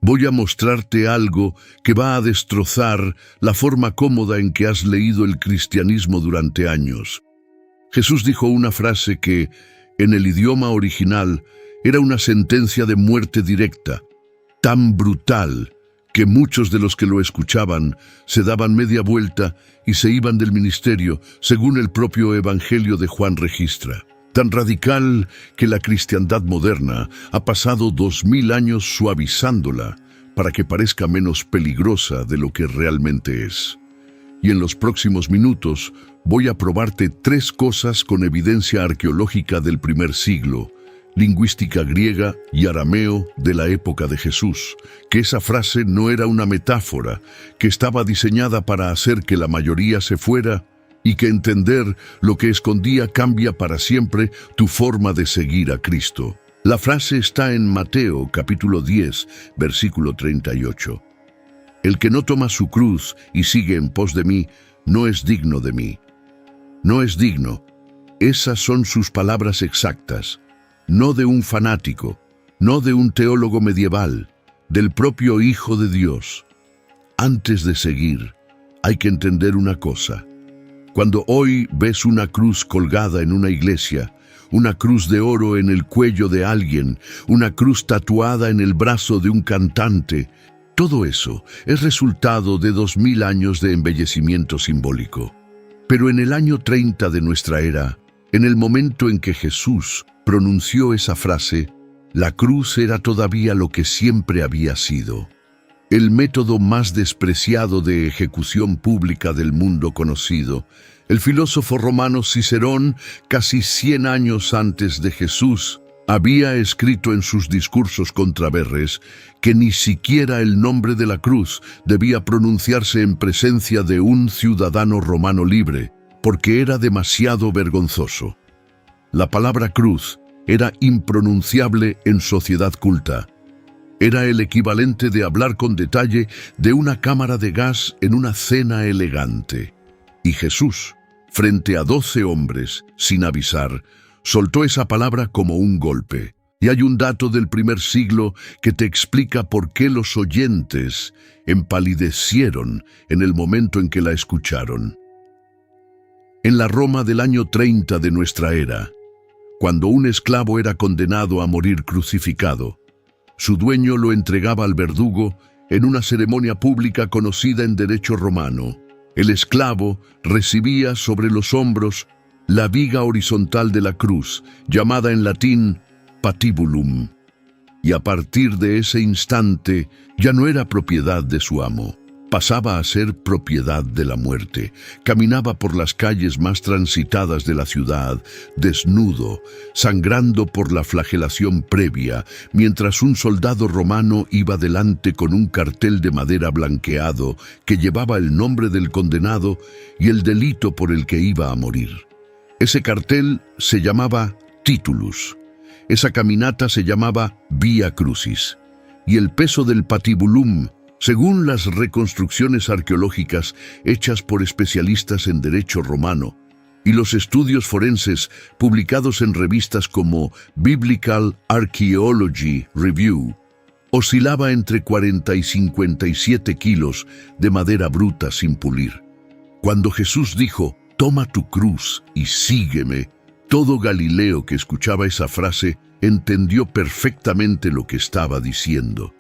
Voy a mostrarte algo que va a destrozar la forma cómoda en que has leído el cristianismo durante años. Jesús dijo una frase que, en el idioma original, era una sentencia de muerte directa, tan brutal que muchos de los que lo escuchaban se daban media vuelta y se iban del ministerio, según el propio Evangelio de Juan registra. Tan radical que la cristiandad moderna ha pasado 2000 años suavizándola para que parezca menos peligrosa de lo que realmente es. Y en los próximos minutos voy a probarte 3 cosas con evidencia arqueológica del primer siglo, lingüística griega y arameo de la época de Jesús, que esa frase no era una metáfora, que estaba diseñada para hacer que la mayoría se fuera y que entender lo que escondía cambia para siempre tu forma de seguir a Cristo. La frase está en Mateo capítulo 10, versículo 38. El que no toma su cruz y sigue en pos de mí, no es digno de mí. No es digno. Esas son sus palabras exactas. No de un fanático, no de un teólogo medieval, del propio Hijo de Dios. Antes de seguir, hay que entender una cosa. Cuando hoy ves una cruz colgada en una iglesia, una cruz de oro en el cuello de alguien, una cruz tatuada en el brazo de un cantante, todo eso es resultado de 2000 años de embellecimiento simbólico. Pero en el año 30 de nuestra era, en el momento en que Jesús pronunció esa frase, la cruz era todavía lo que siempre había sido. El método más despreciado de ejecución pública del mundo conocido. El filósofo romano Cicerón, casi 100 años antes de Jesús, había escrito en sus discursos contra Verres que ni siquiera el nombre de la cruz debía pronunciarse en presencia de un ciudadano romano libre, porque era demasiado vergonzoso. La palabra cruz era impronunciable en sociedad culta. Era el equivalente de hablar con detalle de una cámara de gas en una cena elegante. Y Jesús, frente a 12 hombres, sin avisar, soltó esa palabra como un golpe. Y hay un dato del primer siglo que te explica por qué los oyentes empalidecieron en el momento en que la escucharon. En la Roma del año 30 de nuestra era, cuando un esclavo era condenado a morir crucificado, su dueño lo entregaba al verdugo en una ceremonia pública conocida en derecho romano. El esclavo recibía sobre los hombros la viga horizontal de la cruz, llamada en latín patibulum, y a partir de ese instante ya no era propiedad de su amo. Pasaba a ser propiedad de la muerte. Caminaba por las calles más transitadas de la ciudad, desnudo, sangrando por la flagelación previa, mientras un soldado romano iba delante con un cartel de madera blanqueado que llevaba el nombre del condenado y el delito por el que iba a morir. Ese cartel se llamaba Titulus. Esa caminata se llamaba Via Crucis. Y el peso del patibulum, según las reconstrucciones arqueológicas hechas por especialistas en derecho romano y los estudios forenses publicados en revistas como Biblical Archaeology Review, oscilaba entre 40 y 57 kilos de madera bruta sin pulir. Cuando Jesús dijo, «Toma tu cruz y sígueme», todo Galileo que escuchaba esa frase entendió perfectamente lo que estaba diciendo.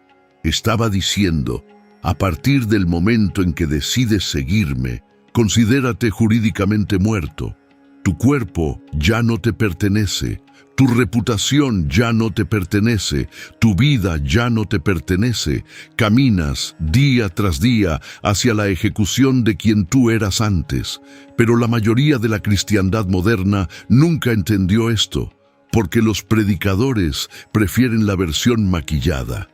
Estaba diciendo, a partir del momento en que decides seguirme, considérate jurídicamente muerto. Tu cuerpo ya no te pertenece, tu reputación ya no te pertenece, tu vida ya no te pertenece. Caminas día tras día hacia la ejecución de quien tú eras antes. Pero la mayoría de la cristiandad moderna nunca entendió esto, porque los predicadores prefieren la versión maquillada.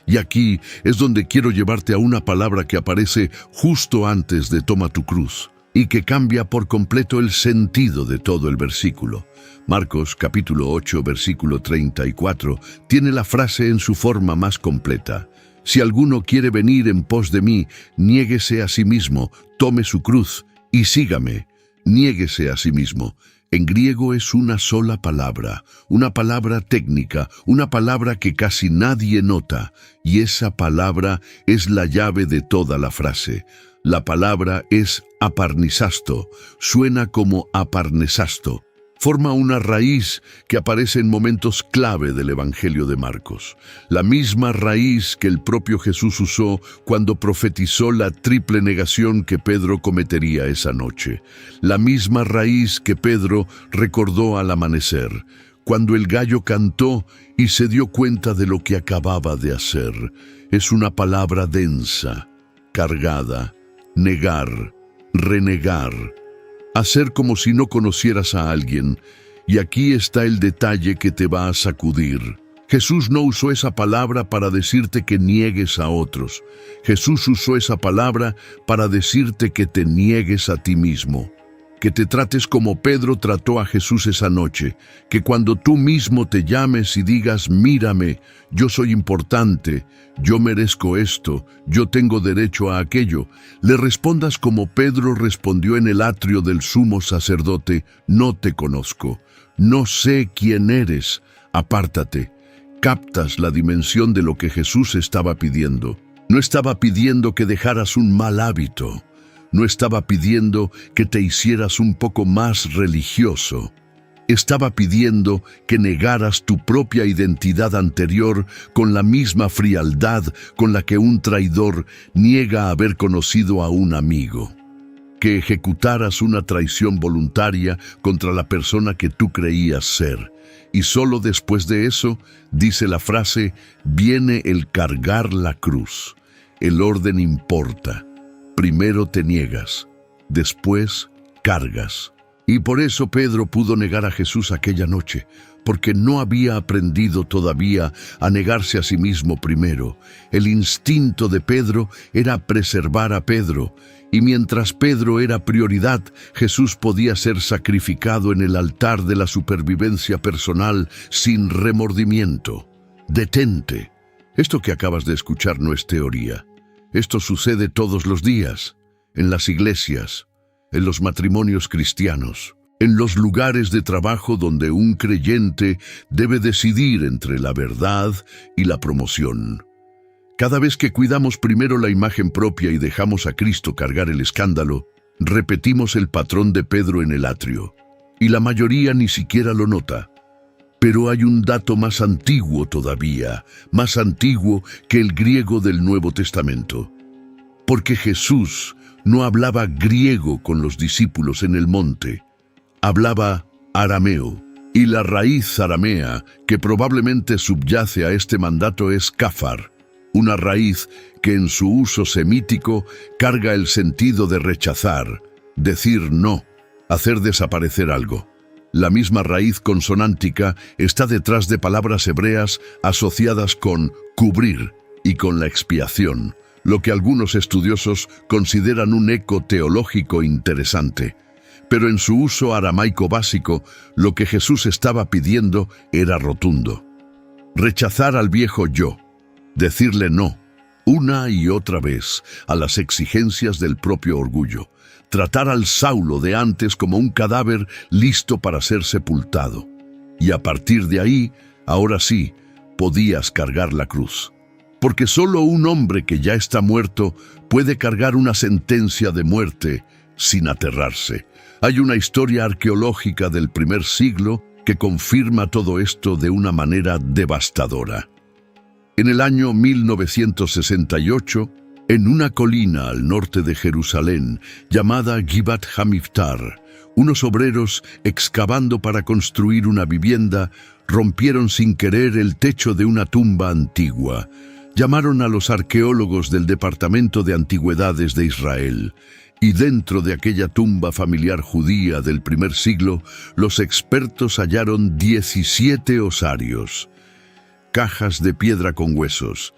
Y aquí es donde quiero llevarte a una palabra que aparece justo antes de toma tu cruz y que cambia por completo el sentido de todo el versículo. Marcos capítulo 8, versículo 34, tiene la frase en su forma más completa. Si alguno quiere venir en pos de mí, niéguese a sí mismo, tome su cruz y sígame. Niéguese a sí mismo. En griego es una sola palabra, una palabra técnica, una palabra que casi nadie nota, y esa palabra es la llave de toda la frase. La palabra es aparnisasto, suena como aparnesasto. Forma una raíz que aparece en momentos clave del Evangelio de Marcos. La misma raíz que el propio Jesús usó cuando profetizó la triple negación que Pedro cometería esa noche. La misma raíz que Pedro recordó al amanecer, cuando el gallo cantó y se dio cuenta de lo que acababa de hacer. Es una palabra densa, cargada, negar, renegar. Hacer como si no conocieras a alguien, y aquí está el detalle que te va a sacudir. Jesús no usó esa palabra para decirte que niegues a otros. Jesús usó esa palabra para decirte que te niegues a ti mismo. Que te trates como Pedro trató a Jesús esa noche, que cuando tú mismo te llames y digas, mírame, yo soy importante, yo merezco esto, yo tengo derecho a aquello, le respondas como Pedro respondió en el atrio del sumo sacerdote, no te conozco, no sé quién eres, apártate. Captas la dimensión de lo que Jesús estaba pidiendo. No estaba pidiendo que dejaras un mal hábito. No estaba pidiendo que te hicieras un poco más religioso. Estaba pidiendo que negaras tu propia identidad anterior con la misma frialdad con la que un traidor niega haber conocido a un amigo. Que ejecutaras una traición voluntaria contra la persona que tú creías ser. Y solo después de eso, dice la frase, viene el cargar la cruz. El orden importa. Primero te niegas, después cargas. Y por eso Pedro pudo negar a Jesús aquella noche, porque no había aprendido todavía a negarse a sí mismo primero. El instinto de Pedro era preservar a Pedro, y mientras Pedro era prioridad, Jesús podía ser sacrificado en el altar de la supervivencia personal sin remordimiento. Detente. Esto que acabas de escuchar no es teoría. Esto sucede todos los días, en las iglesias, en los matrimonios cristianos, en los lugares de trabajo donde un creyente debe decidir entre la verdad y la promoción. Cada vez que cuidamos primero la imagen propia y dejamos a Cristo cargar el escándalo, repetimos el patrón de Pedro en el atrio, y la mayoría ni siquiera lo nota. Pero hay un dato más antiguo todavía, más antiguo que el griego del Nuevo Testamento. Porque Jesús no hablaba griego con los discípulos en el monte, hablaba arameo. Y la raíz aramea que probablemente subyace a este mandato es kafar, una raíz que en su uso semítico carga el sentido de rechazar, decir no, hacer desaparecer algo. La misma raíz consonántica está detrás de palabras hebreas asociadas con cubrir y con la expiación, lo que algunos estudiosos consideran un eco teológico interesante. Pero en su uso aramaico básico, lo que Jesús estaba pidiendo era rotundo. Rechazar al viejo yo, decirle no, una y otra vez, a las exigencias del propio orgullo. Tratar al Saulo de antes como un cadáver listo para ser sepultado. Y a partir de ahí, ahora sí, podías cargar la cruz. Porque solo un hombre que ya está muerto puede cargar una sentencia de muerte sin aterrarse. Hay una historia arqueológica del primer siglo que confirma todo esto de una manera devastadora. En el año 1968, en una colina al norte de Jerusalén, llamada Givat Hamiftar, unos obreros, excavando para construir una vivienda, rompieron sin querer el techo de una tumba antigua. Llamaron a los arqueólogos del Departamento de Antigüedades de Israel, y dentro de aquella tumba familiar judía del primer siglo, los expertos hallaron 17 osarios, cajas de piedra con huesos.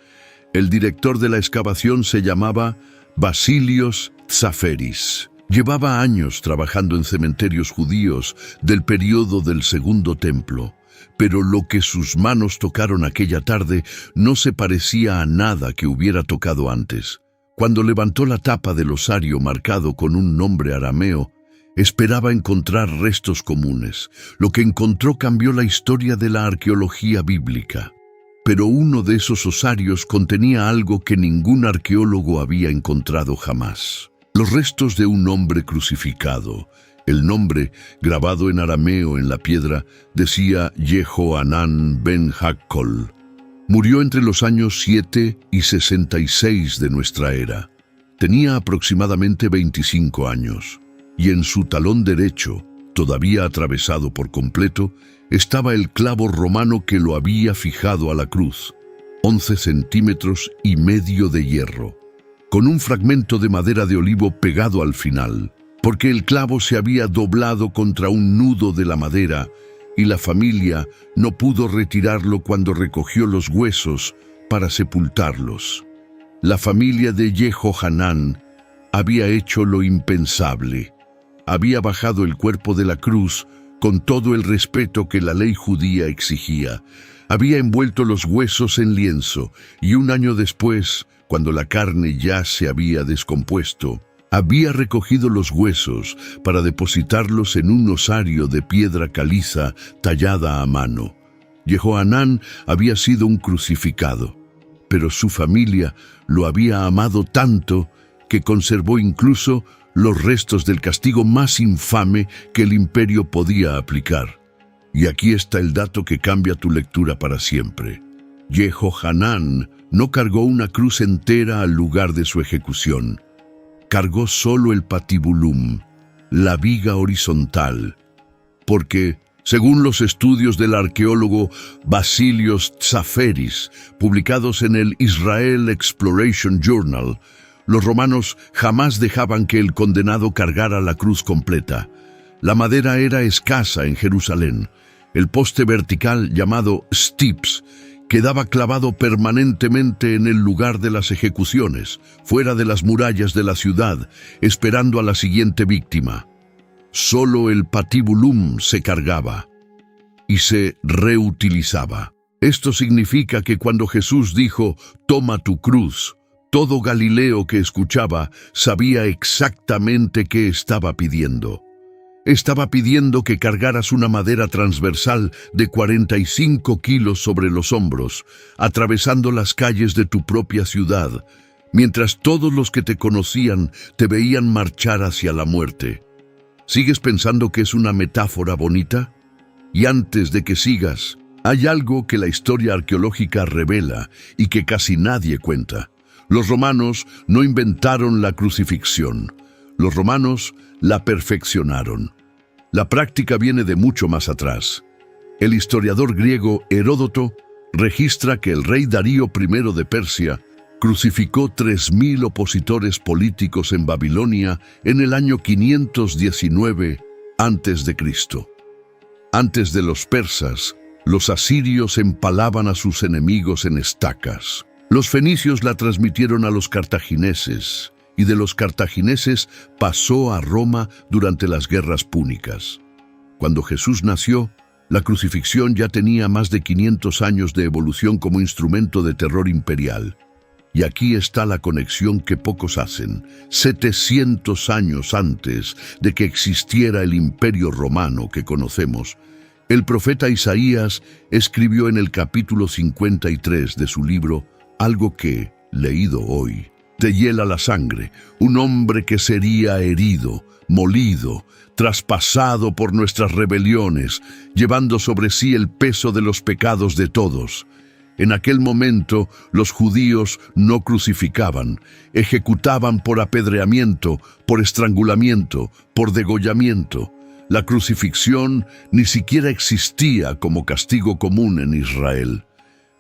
El director de la excavación se llamaba Basilios Tsaferis. Llevaba años trabajando en cementerios judíos del período del Segundo Templo, pero lo que sus manos tocaron aquella tarde no se parecía a nada que hubiera tocado antes. Cuando levantó la tapa del osario marcado con un nombre arameo, Esperaba encontrar restos comunes. Lo que encontró cambió la historia de la arqueología bíblica. Pero uno de esos osarios contenía algo que ningún arqueólogo había encontrado jamás. Los restos de un hombre crucificado. El nombre, grabado en arameo en la piedra, decía Yehohanán ben Jaccol. Murió entre los años 7 y 66 de nuestra era. Tenía aproximadamente 25 años, y en su talón derecho, todavía atravesado por completo, estaba el clavo romano que lo había fijado a la cruz, 11 centímetros y medio de hierro, con un fragmento de madera de olivo pegado al final, porque el clavo se había doblado contra un nudo de la madera y la familia no pudo retirarlo cuando recogió los huesos para sepultarlos. La familia de Yehohanán había hecho lo impensable. Había bajado el cuerpo de la cruz con todo el respeto que la ley judía exigía. Había envuelto los huesos en lienzo y un año después, cuando la carne ya se había descompuesto, había recogido los huesos para depositarlos en un osario de piedra caliza tallada a mano. Yehohanán había sido un crucificado, pero su familia lo había amado tanto que conservó incluso los restos del castigo más infame que el imperio podía aplicar. Y aquí está el dato que cambia tu lectura para siempre. Yehohanán no cargó una cruz entera al lugar de su ejecución. Cargó solo el patibulum, la viga horizontal, porque, según los estudios del arqueólogo Basilios Tsaferis, publicados en el Israel Exploration Journal, los romanos jamás dejaban que el condenado cargara la cruz completa. La madera era escasa en Jerusalén. El poste vertical, llamado stips, quedaba clavado permanentemente en el lugar de las ejecuciones, fuera de las murallas de la ciudad, esperando a la siguiente víctima. Solo el patibulum se cargaba y se reutilizaba. Esto significa que cuando Jesús dijo, «Toma tu cruz», todo Galileo que escuchaba sabía exactamente qué estaba pidiendo. Estaba pidiendo que cargaras una madera transversal de 45 kilos sobre los hombros, atravesando las calles de tu propia ciudad, mientras todos los que te conocían te veían marchar hacia la muerte. ¿Sigues pensando que es una metáfora bonita? Y antes de que sigas, hay algo que la historia arqueológica revela y que casi nadie cuenta. Los romanos no inventaron la crucifixión. Los romanos la perfeccionaron. La práctica viene de mucho más atrás. El historiador griego Heródoto registra que el rey Darío I de Persia crucificó 3.000 opositores políticos en Babilonia en el año 519 a.C. Antes de los persas, los asirios empalaban a sus enemigos en estacas. Los fenicios la transmitieron a los cartagineses, y de los cartagineses pasó a Roma durante las guerras púnicas. Cuando Jesús nació, la crucifixión ya tenía más de 500 años de evolución como instrumento de terror imperial. Y aquí está la conexión que pocos hacen. 700 años antes de que existiera el imperio romano que conocemos, el profeta Isaías escribió en el capítulo 53 de su libro algo que, leído hoy, te hiela la sangre, un hombre que sería herido, molido, traspasado por nuestras rebeliones, llevando sobre sí el peso de los pecados de todos. En aquel momento, los judíos no crucificaban, ejecutaban por apedreamiento, por estrangulamiento, por degollamiento. La crucifixión ni siquiera existía como castigo común en Israel.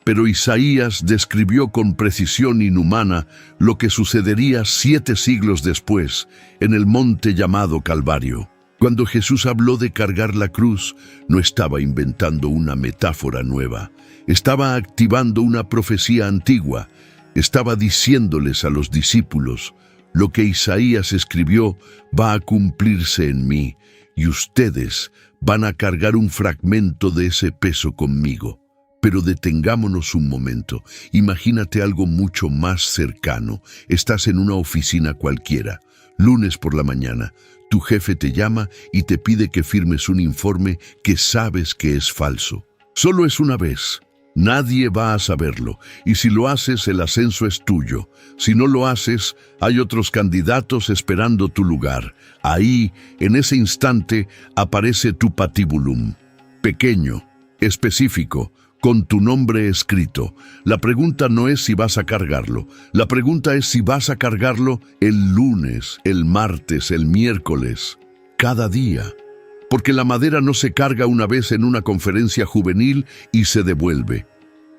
Pero Isaías describió con precisión inhumana lo que sucedería 7 siglos después, en el monte llamado Calvario. Cuando Jesús habló de cargar la cruz, no estaba inventando una metáfora nueva. Estaba activando una profecía antigua. Estaba diciéndoles a los discípulos, lo que Isaías escribió va a cumplirse en mí, y ustedes van a cargar un fragmento de ese peso conmigo. Pero detengámonos un momento. Imagínate algo mucho más cercano. Estás en una oficina cualquiera, lunes por la mañana. Tu jefe te llama y te pide que firmes un informe que sabes que es falso. Solo es una vez. Nadie va a saberlo, y si lo haces, el ascenso es tuyo. Si no lo haces, hay otros candidatos esperando tu lugar. Ahí, en ese instante, aparece tu patíbulum. Pequeño, específico, con tu nombre escrito. La pregunta no es si vas a cargarlo. La pregunta es si vas a cargarlo el lunes, el martes, el miércoles, cada día. Porque la madera no se carga una vez en una conferencia juvenil y se devuelve.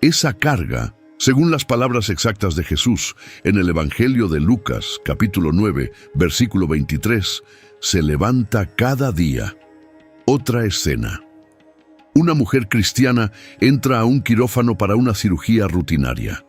Esa carga, según las palabras exactas de Jesús en el Evangelio de Lucas, capítulo 9, versículo 23, se levanta cada día. Otra escena. Una mujer cristiana entra a un quirófano para una cirugía rutinaria.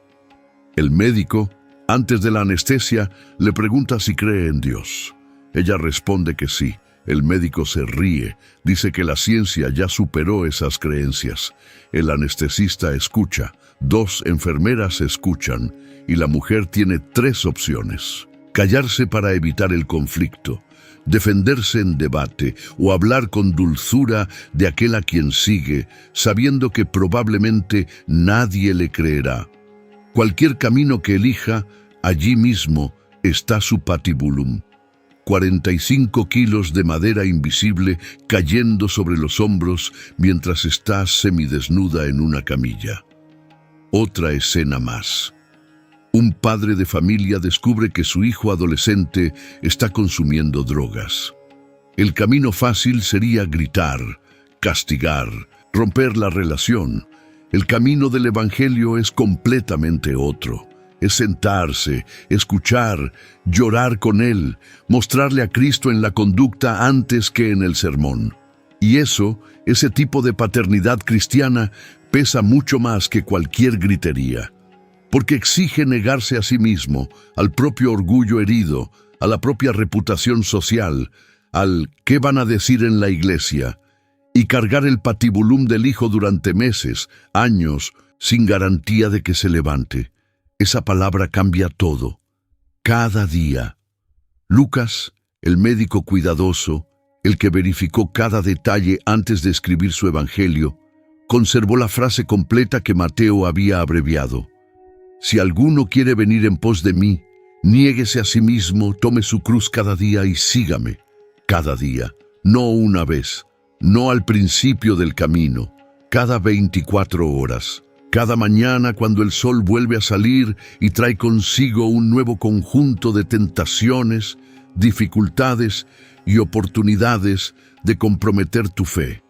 El médico, antes de la anestesia, le pregunta si cree en Dios. Ella responde que sí. El médico se ríe, dice que la ciencia ya superó esas creencias. El anestesista escucha, 2 enfermeras escuchan, y la mujer tiene 3 opciones. Callarse para evitar el conflicto, defenderse en debate o hablar con dulzura de aquel a quien sigue, sabiendo que probablemente nadie le creerá. Cualquier camino que elija, allí mismo está su patibulum. 45 kilos de madera invisible cayendo sobre los hombros mientras está semidesnuda en una camilla. Otra escena más. Un padre de familia descubre que su hijo adolescente está consumiendo drogas. El camino fácil sería gritar, castigar, romper la relación. El camino del Evangelio es completamente otro. Es sentarse, escuchar, llorar con él, mostrarle a Cristo en la conducta antes que en el sermón. Y ese tipo de paternidad cristiana, pesa mucho más que cualquier gritería, porque exige negarse a sí mismo, al propio orgullo herido, a la propia reputación social, al ¿qué van a decir en la iglesia? Y cargar el patibulum del hijo durante meses, años, sin garantía de que se levante. Esa palabra cambia todo, cada día. Lucas, el médico cuidadoso, el que verificó cada detalle antes de escribir su evangelio, conservó la frase completa que Mateo había abreviado. Si alguno quiere venir en pos de mí, niéguese a sí mismo, tome su cruz cada día y sígame. Cada día, no una vez, no al principio del camino, cada 24 horas. Cada mañana cuando el sol vuelve a salir y trae consigo un nuevo conjunto de tentaciones, dificultades y oportunidades de comprometer tu fe.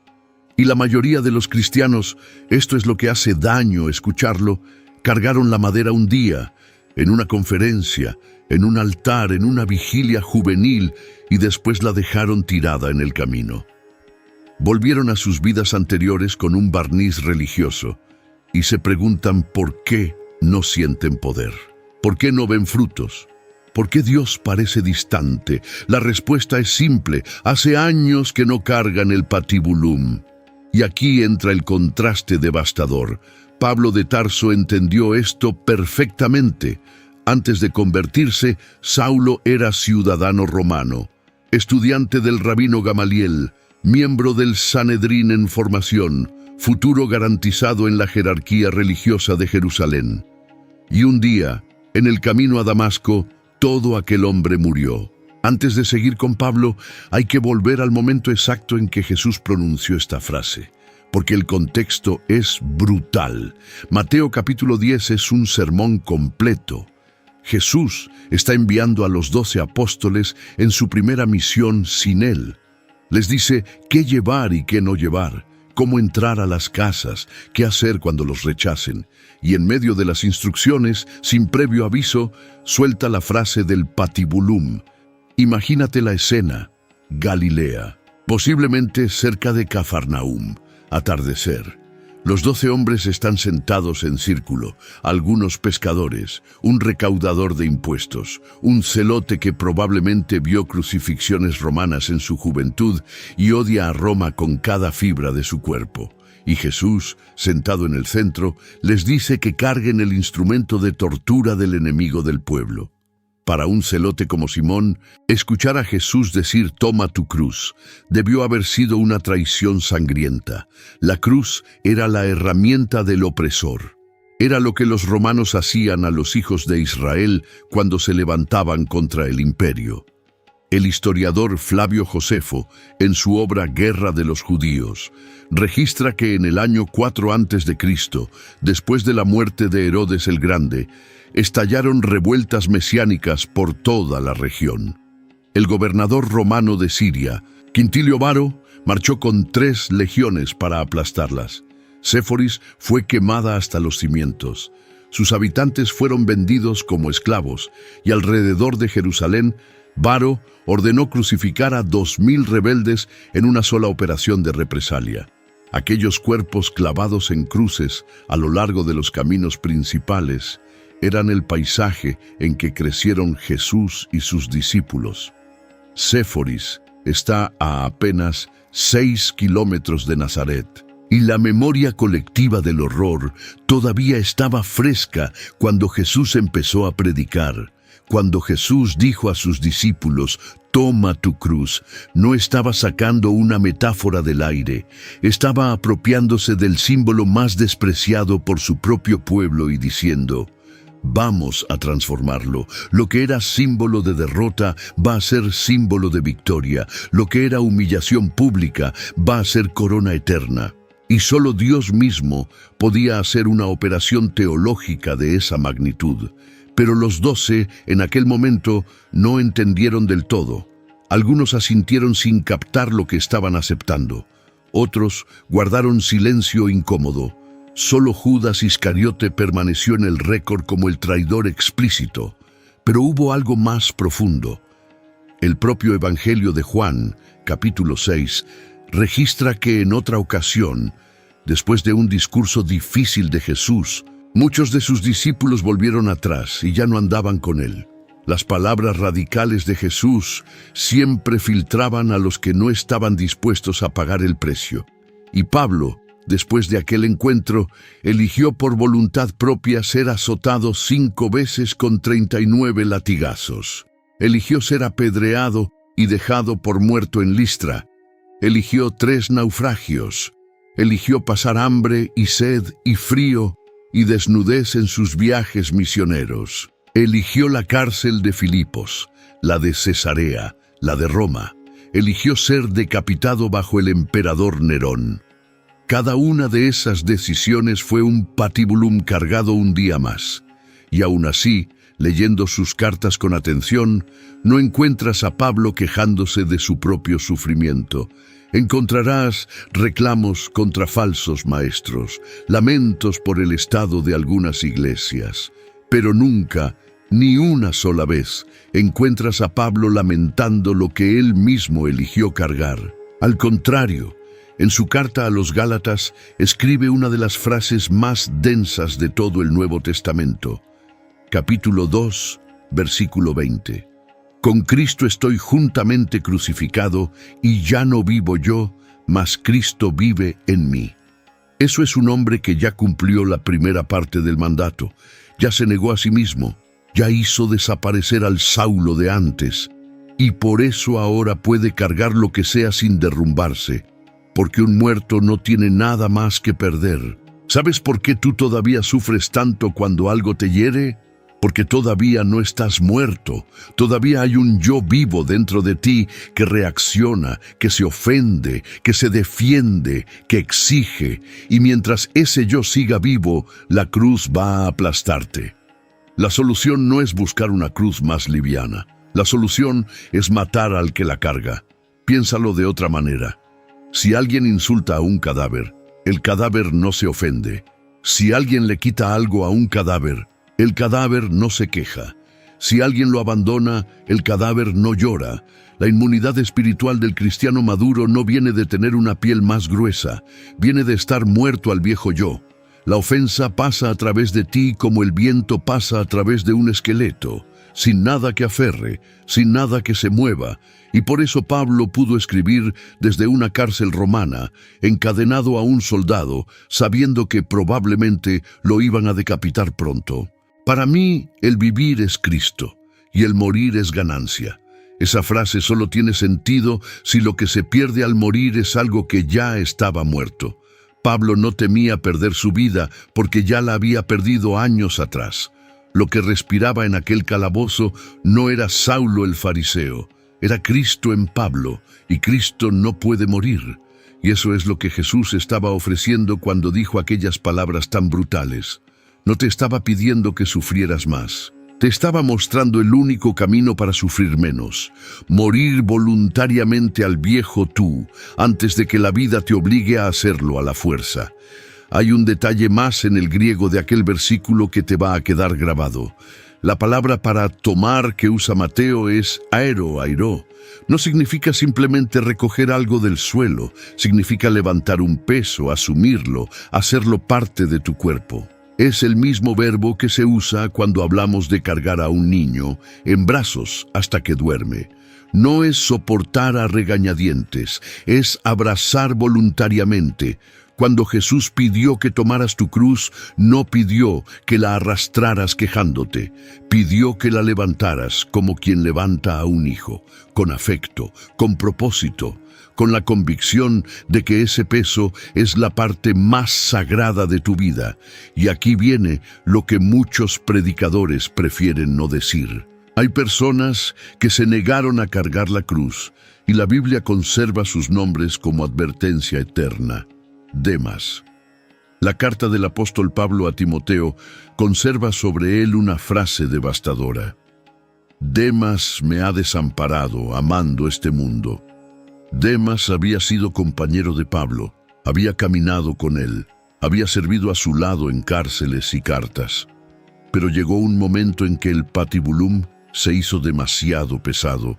Y la mayoría de los cristianos, esto es lo que hace daño escucharlo, cargaron la madera un día, en una conferencia, en un altar, en una vigilia juvenil y después la dejaron tirada en el camino. Volvieron a sus vidas anteriores con un barniz religioso, y se preguntan por qué no sienten poder, por qué no ven frutos, por qué Dios parece distante. La respuesta es simple: hace años que no cargan el patibulum. Y aquí entra el contraste devastador. Pablo de Tarso entendió esto perfectamente. Antes de convertirse, Saulo era ciudadano romano, estudiante del rabino Gamaliel, miembro del Sanedrín en formación, futuro garantizado en la jerarquía religiosa de Jerusalén. Y un día, en el camino a Damasco, todo aquel hombre murió. Antes de seguir con Pablo, hay que volver al momento exacto en que Jesús pronunció esta frase, porque el contexto es brutal. Mateo capítulo 10 es un sermón completo. Jesús está enviando a los 12 apóstoles en su primera misión sin él. Les dice qué llevar y qué no llevar, cómo entrar a las casas, qué hacer cuando los rechacen. Y en medio de las instrucciones, sin previo aviso, suelta la frase del patibulum. Imagínate la escena: Galilea, posiblemente cerca de Cafarnaúm, atardecer. Los 12 hombres están sentados en círculo, algunos pescadores, un recaudador de impuestos, un celote que probablemente vio crucifixiones romanas en su juventud y odia a Roma con cada fibra de su cuerpo, y Jesús, sentado en el centro, les dice que carguen el instrumento de tortura del enemigo del pueblo. Para un celote como Simón, escuchar a Jesús decir «toma tu cruz» debió haber sido una traición sangrienta. La cruz era la herramienta del opresor. Era lo que los romanos hacían a los hijos de Israel cuando se levantaban contra el imperio. El historiador Flavio Josefo, en su obra Guerra de los Judíos, registra que en el año 4 a.C., después de la muerte de Herodes el Grande, estallaron revueltas mesiánicas por toda la región. El gobernador romano de Siria, Quintilio Varo, marchó con 3 legiones para aplastarlas. Séforis fue quemada hasta los cimientos. Sus habitantes fueron vendidos como esclavos, y alrededor de Jerusalén, Varo ordenó crucificar a 2.000 rebeldes en una sola operación de represalia. Aquellos cuerpos clavados en cruces a lo largo de los caminos principales eran el paisaje en que crecieron Jesús y sus discípulos. Séforis está a apenas 6 kilómetros de Nazaret, y la memoria colectiva del horror todavía estaba fresca cuando Jesús empezó a predicar. Cuando Jesús dijo a sus discípulos, «Toma tu cruz», no estaba sacando una metáfora del aire, estaba apropiándose del símbolo más despreciado por su propio pueblo y diciendo, «Vamos a transformarlo. Lo que era símbolo de derrota va a ser símbolo de victoria. Lo que era humillación pública va a ser corona eterna». Y solo Dios mismo podía hacer una operación teológica de esa magnitud. Pero los 12, en aquel momento, no entendieron del todo. Algunos asintieron sin captar lo que estaban aceptando. Otros guardaron silencio incómodo. Solo Judas Iscariote permaneció en el récord como el traidor explícito. Pero hubo algo más profundo. El propio Evangelio de Juan, capítulo 6, registra que en otra ocasión, después de un discurso difícil de Jesús, muchos de sus discípulos volvieron atrás y ya no andaban con él. Las palabras radicales de Jesús siempre filtraban a los que no estaban dispuestos a pagar el precio. Y Pablo, después de aquel encuentro, eligió por voluntad propia ser azotado 5 veces con 39 latigazos. Eligió ser apedreado y dejado por muerto en Listra. Eligió 3 naufragios. Eligió pasar hambre y sed y frío y desnudez en sus viajes misioneros. Eligió la cárcel de Filipos, la de Cesarea, la de Roma. Eligió ser decapitado bajo el emperador Nerón. Cada una de esas decisiones fue un patibulum cargado un día más. Y aún así, leyendo sus cartas con atención, no encuentras a Pablo quejándose de su propio sufrimiento. Encontrarás reclamos contra falsos maestros, lamentos por el estado de algunas iglesias, pero nunca, ni una sola vez, encuentras a Pablo lamentando lo que él mismo eligió cargar. Al contrario, en su carta a los Gálatas escribe una de las frases más densas de todo el Nuevo Testamento. Capítulo 2, versículo 20. Con Cristo estoy juntamente crucificado, y ya no vivo yo, mas Cristo vive en mí. Eso es un hombre que ya cumplió la primera parte del mandato, ya se negó a sí mismo, ya hizo desaparecer al Saulo de antes, y por eso ahora puede cargar lo que sea sin derrumbarse, porque un muerto no tiene nada más que perder. ¿Sabes por qué tú todavía sufres tanto cuando algo te hiere? Porque todavía no estás muerto, todavía hay un yo vivo dentro de ti que reacciona, que se ofende, que se defiende, que exige, y mientras ese yo siga vivo, la cruz va a aplastarte. La solución no es buscar una cruz más liviana, la solución es matar al que la carga. Piénsalo de otra manera. Si alguien insulta a un cadáver, el cadáver no se ofende. Si alguien le quita algo a un cadáver, el cadáver no se queja. Si alguien lo abandona, el cadáver no llora. La inmunidad espiritual del cristiano maduro no viene de tener una piel más gruesa, viene de estar muerto al viejo yo. La ofensa pasa a través de ti como el viento pasa a través de un esqueleto, sin nada que aferre, sin nada que se mueva, y por eso Pablo pudo escribir desde una cárcel romana, encadenado a un soldado, sabiendo que probablemente lo iban a decapitar pronto. Para mí, el vivir es Cristo, y el morir es ganancia. Esa frase solo tiene sentido si lo que se pierde al morir es algo que ya estaba muerto. Pablo no temía perder su vida porque ya la había perdido años atrás. Lo que respiraba en aquel calabozo no era Saulo el fariseo, era Cristo en Pablo, y Cristo no puede morir. Y eso es lo que Jesús estaba ofreciendo cuando dijo aquellas palabras tan brutales. No te estaba pidiendo que sufrieras más. Te estaba mostrando el único camino para sufrir menos, morir voluntariamente al viejo tú, antes de que la vida te obligue a hacerlo a la fuerza. Hay un detalle más en el griego de aquel versículo que te va a quedar grabado. La palabra para tomar que usa Mateo es airo. No significa simplemente recoger algo del suelo, significa levantar un peso, asumirlo, hacerlo parte de tu cuerpo. Es el mismo verbo que se usa cuando hablamos de cargar a un niño en brazos hasta que duerme. No es soportar a regañadientes, es abrazar voluntariamente. Cuando Jesús pidió que tomaras tu cruz, no pidió que la arrastraras quejándote, pidió que la levantaras como quien levanta a un hijo, con afecto, con propósito, con la convicción de que ese peso es la parte más sagrada de tu vida. Y aquí viene lo que muchos predicadores prefieren no decir. Hay personas que se negaron a cargar la cruz, y la Biblia conserva sus nombres como advertencia eterna. Demas. La carta del apóstol Pablo a Timoteo conserva sobre él una frase devastadora. Demas me ha desamparado, amando este mundo. Demas había sido compañero de Pablo, había caminado con él, había servido a su lado en cárceles y cartas. Pero llegó un momento en que el patibulum se hizo demasiado pesado,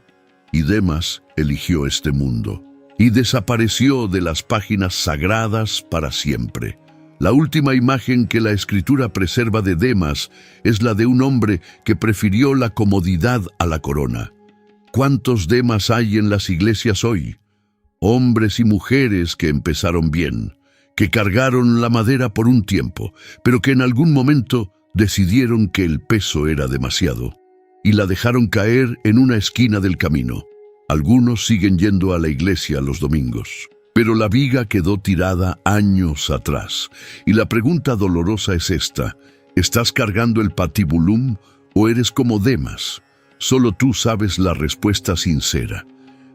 y Demas eligió este mundo, y desapareció de las páginas sagradas para siempre. La última imagen que la Escritura preserva de Demas es la de un hombre que prefirió la comodidad a la corona. ¿Cuántos Demas hay en las iglesias hoy? Hombres y mujeres que empezaron bien, que cargaron la madera por un tiempo, pero que en algún momento decidieron que el peso era demasiado y la dejaron caer en una esquina del camino. Algunos siguen yendo a la iglesia los domingos, pero la viga quedó tirada años atrás. Y la pregunta dolorosa es esta: ¿estás cargando el patibulum o eres como Demas? Solo tú sabes la respuesta sincera.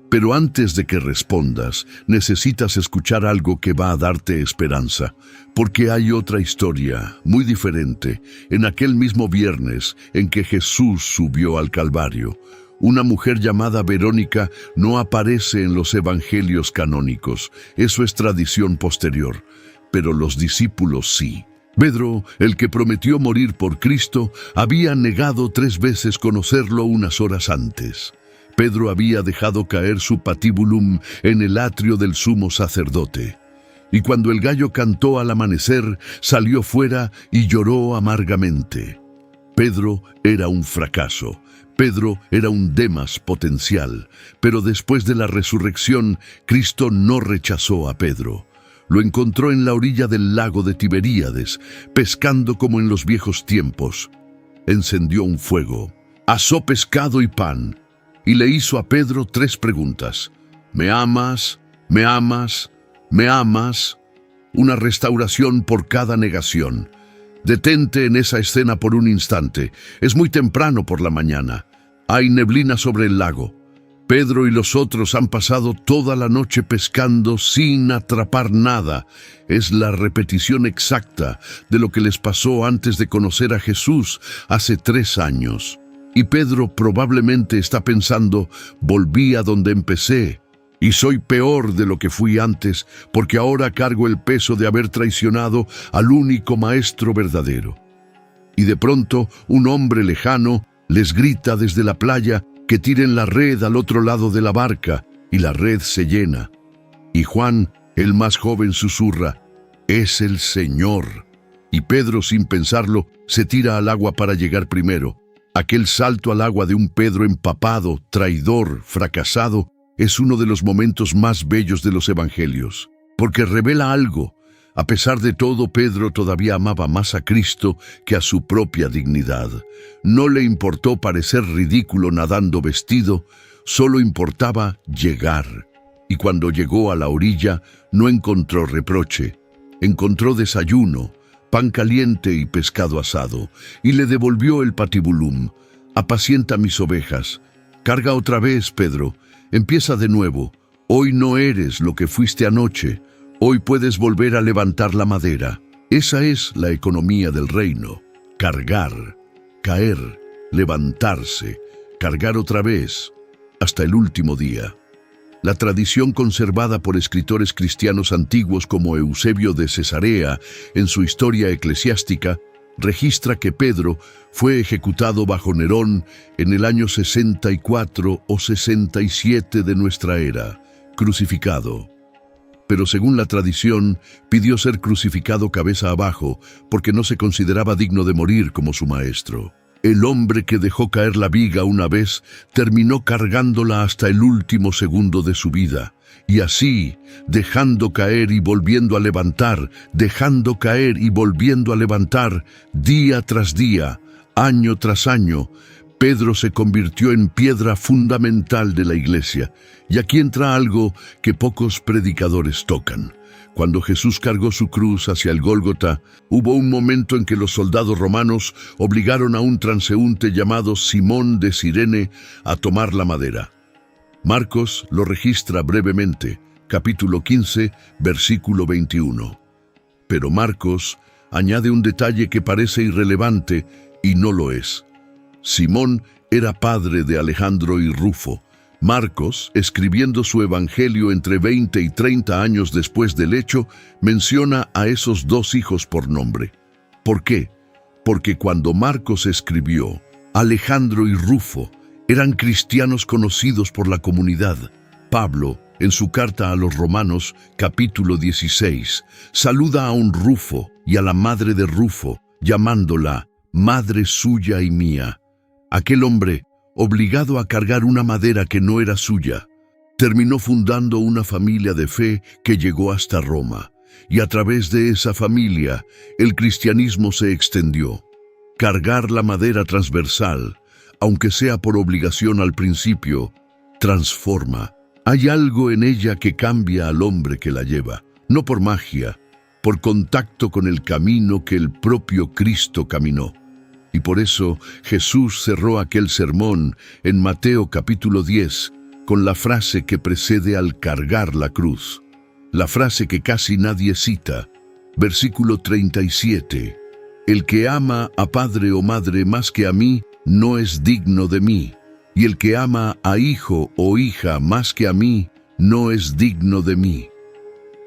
Pero antes de que respondas, necesitas escuchar algo que va a darte esperanza, porque hay otra historia, muy diferente, en aquel mismo viernes en que Jesús subió al Calvario. Una mujer llamada Verónica no aparece en los evangelios canónicos, eso es tradición posterior, pero los discípulos sí. Pedro, el que prometió morir por Cristo, había negado 3 veces conocerlo unas horas antes. Pedro había dejado caer su patibulum en el atrio del sumo sacerdote. Y cuando el gallo cantó al amanecer, salió fuera y lloró amargamente. Pedro era un fracaso. Pedro era un Demas potencial. Pero después de la resurrección, Cristo no rechazó a Pedro. Lo encontró en la orilla del lago de Tiberíades, pescando como en los viejos tiempos. Encendió un fuego, asó pescado y pan, y le hizo a Pedro 3 preguntas. ¿Me amas? ¿Me amas? ¿Me amas? Una restauración por cada negación. Detente en esa escena por un instante. Es muy temprano por la mañana. Hay neblina sobre el lago. Pedro y los otros han pasado toda la noche pescando sin atrapar nada. Es la repetición exacta de lo que les pasó antes de conocer a Jesús hace 3 años. Y Pedro probablemente está pensando: volví a donde empecé, y soy peor de lo que fui antes, porque ahora cargo el peso de haber traicionado al único maestro verdadero. Y de pronto, un hombre lejano les grita desde la playa que tiren la red al otro lado de la barca, y la red se llena. Y Juan, el más joven, susurra: «Es el Señor». y Pedro, sin pensarlo, se tira al agua para llegar primero. Aquel salto al agua de un Pedro empapado, traidor, fracasado, es uno de los momentos más bellos de los evangelios, porque revela algo. A pesar de todo, Pedro todavía amaba más a Cristo que a su propia dignidad. No le importó parecer ridículo nadando vestido, solo importaba llegar. Y cuando llegó a la orilla, no encontró reproche. Encontró desayuno, pan caliente y pescado asado, y le devolvió el patibulum. Apacienta mis ovejas. Carga otra vez, Pedro. Empieza de nuevo. Hoy no eres lo que fuiste anoche. Hoy puedes volver a levantar la madera. Esa es la economía del reino. Cargar, caer, levantarse, cargar otra vez, hasta el último día. La tradición conservada por escritores cristianos antiguos como Eusebio de Cesarea en su historia eclesiástica registra que Pedro fue ejecutado bajo Nerón en el año 64 o 67 de nuestra era, crucificado. Pero según la tradición, pidió ser crucificado cabeza abajo porque no se consideraba digno de morir como su maestro. El hombre que dejó caer la viga una vez terminó cargándola hasta el último segundo de su vida. Y así, dejando caer y volviendo a levantar, dejando caer y volviendo a levantar, día tras día, año tras año, Pedro se convirtió en piedra fundamental de la iglesia. Y aquí entra algo que pocos predicadores tocan. Cuando Jesús cargó su cruz hacia el Gólgota, hubo un momento en que los soldados romanos obligaron a un transeúnte llamado Simón de Cirene a tomar la madera. Marcos lo registra brevemente, capítulo 15, versículo 21. Pero Marcos añade un detalle que parece irrelevante y no lo es. Simón era padre de Alejandro y Rufo. Marcos, escribiendo su evangelio entre 20 y 30 años después del hecho, menciona a esos dos hijos por nombre. ¿Por qué? Porque cuando Marcos escribió, Alejandro y Rufo eran cristianos conocidos por la comunidad. Pablo, en su carta a los Romanos, capítulo 16, saluda a un Rufo y a la madre de Rufo, llamándola madre suya y mía. Aquel hombre, obligado a cargar una madera que no era suya, terminó fundando una familia de fe que llegó hasta Roma, y a través de esa familia el cristianismo se extendió. Cargar la madera transversal, aunque sea por obligación al principio, transforma. Hay algo en ella que cambia al hombre que la lleva, no por magia, por contacto con el camino que el propio Cristo caminó. Y por eso Jesús cerró aquel sermón en Mateo capítulo 10 con la frase que precede al cargar la cruz. La frase que casi nadie cita, versículo 37. El que ama a padre o madre más que a mí, no es digno de mí. Y el que ama a hijo o hija más que a mí, no es digno de mí.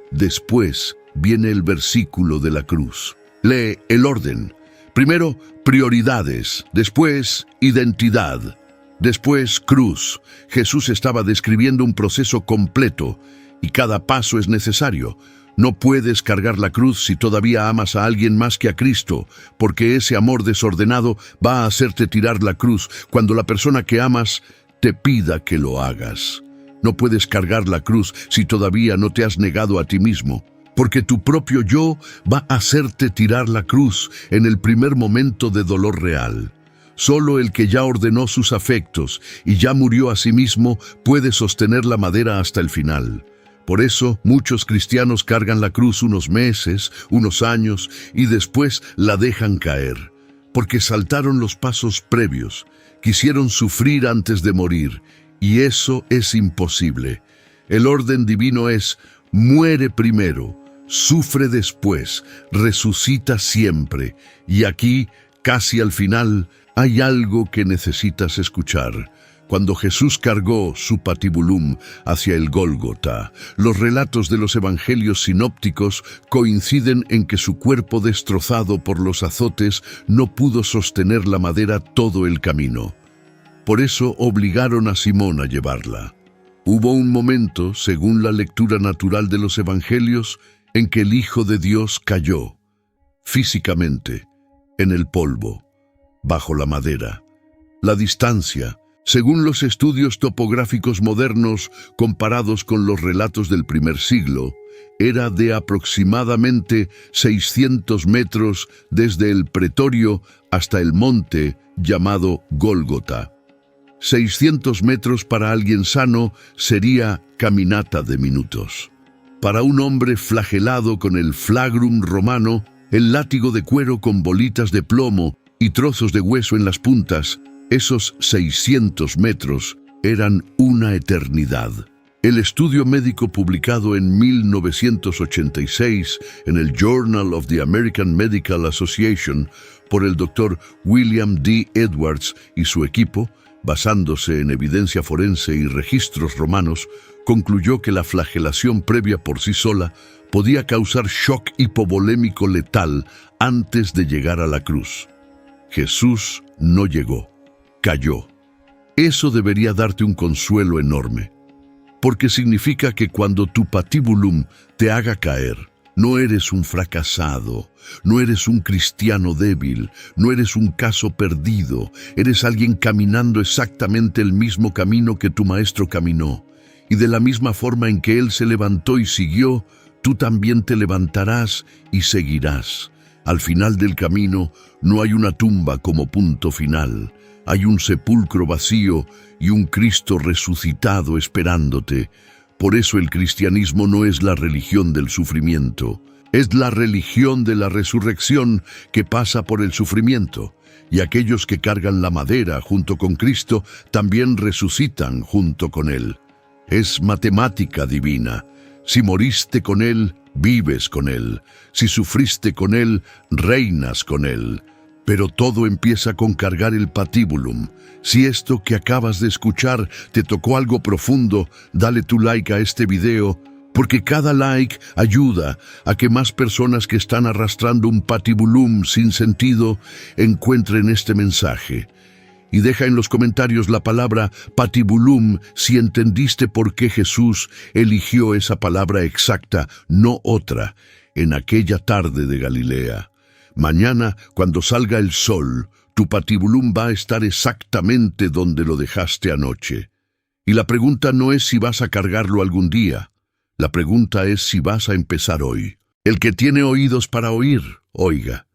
Después viene el versículo de la cruz. Lee el orden. Primero, prioridades, después, identidad, después, cruz. Jesús estaba describiendo un proceso completo y cada paso es necesario. No puedes cargar la cruz si todavía amas a alguien más que a Cristo, porque ese amor desordenado va a hacerte tirar la cruz cuando la persona que amas te pida que lo hagas. No puedes cargar la cruz si todavía no te has negado a ti mismo, porque tu propio yo va a hacerte tirar la cruz en el primer momento de dolor real. Solo el que ya ordenó sus afectos y ya murió a sí mismo puede sostener la madera hasta el final. Por eso, muchos cristianos cargan la cruz unos meses, unos años, y después la dejan caer, porque saltaron los pasos previos, quisieron sufrir antes de morir, y eso es imposible. El orden divino es: muere primero, sufre después, resucita siempre. Y aquí, casi al final, hay algo que necesitas escuchar. Cuando Jesús cargó su patibulum hacia el Gólgota, los relatos de los evangelios sinópticos coinciden en que su cuerpo destrozado por los azotes no pudo sostener la madera todo el camino. Por eso obligaron a Simón a llevarla. Hubo un momento, según la lectura natural de los evangelios, en que el Hijo de Dios cayó. físicamente, en el polvo, bajo la madera. La distancia, según los estudios topográficos modernos comparados con los relatos del primer siglo, era de aproximadamente 600 metros desde el pretorio hasta el monte llamado Gólgota. 600 metros para alguien sano sería caminata de minutos. Para un hombre flagelado con el flagrum romano, el látigo de cuero con bolitas de plomo y trozos de hueso en las puntas, esos 600 metros eran una eternidad. El estudio médico publicado en 1986 en el Journal of the American Medical Association por el Dr. William D. Edwards y su equipo, basándose en evidencia forense y registros romanos, concluyó que la flagelación previa por sí sola podía causar shock hipovolémico letal antes de llegar a la cruz. Jesús no llegó, cayó. Eso debería darte un consuelo enorme, porque significa que cuando tu patibulum te haga caer, no eres un fracasado, no eres un cristiano débil, no eres un caso perdido, eres alguien caminando exactamente el mismo camino que tu maestro caminó. Y de la misma forma en que él se levantó y siguió, tú también te levantarás y seguirás. Al final del camino no hay una tumba como punto final. Hay un sepulcro vacío y un Cristo resucitado esperándote. Por eso el cristianismo no es la religión del sufrimiento. Es la religión de la resurrección que pasa por el sufrimiento. Y aquellos que cargan la madera junto con Cristo también resucitan junto con Él. Es matemática divina. Si moriste con Él, vives con Él. Si sufriste con Él, reinas con Él. Pero todo empieza con cargar el patíbulum. Si esto que acabas de escuchar te tocó algo profundo, dale tu like a este video, porque cada like ayuda a que más personas que están arrastrando un patibulum sin sentido encuentren este mensaje. Y deja en los comentarios la palabra patibulum si entendiste por qué Jesús eligió esa palabra exacta, no otra, en aquella tarde de Galilea. Mañana, cuando salga el sol, tu patibulum va a estar exactamente donde lo dejaste anoche. Y la pregunta no es si vas a cargarlo algún día. La pregunta es si vas a empezar hoy. El que tiene oídos para oír, oiga.